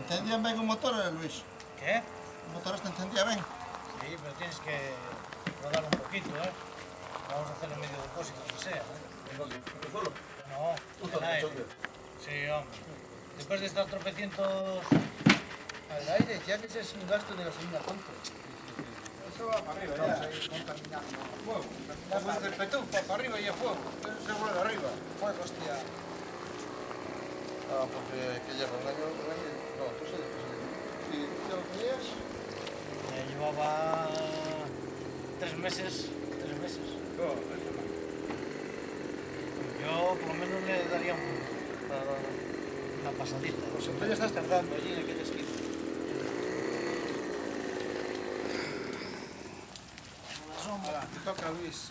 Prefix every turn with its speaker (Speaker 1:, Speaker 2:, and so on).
Speaker 1: ¿Encendían bien un motor, Luis?
Speaker 2: ¿Qué?
Speaker 1: ¿El motor este encendía bien?
Speaker 2: Sí, pero tienes que rodar un poquito, ¿eh? Vamos a hacerlo medio depósito, que sea, ¿eh?
Speaker 3: ¿Tú solo?
Speaker 2: No,
Speaker 3: ¿Tú
Speaker 2: en
Speaker 3: solo?
Speaker 2: aire.
Speaker 3: ¿Choque?
Speaker 2: Sí, hombre. Después de estar tropecientos...
Speaker 4: Al aire, ya que es un gasto de gasolina tonto.
Speaker 1: Eso va para arriba,
Speaker 4: Vamos a ir contaminando.
Speaker 1: Fuego. Como dice el Petú, para arriba y a fuego. Eso se vuelve arriba.
Speaker 4: Fuego, hostia.
Speaker 3: Ah, porque que lleva un año. No, tú sí.
Speaker 1: Si te lo tenías,
Speaker 2: Llevaba 3 meses. 3 meses. Yo por lo menos le daría una pasadita.
Speaker 4: Pues entonces ya estás tardando allí en aquel esquina.
Speaker 1: ahora, te toca, Luis.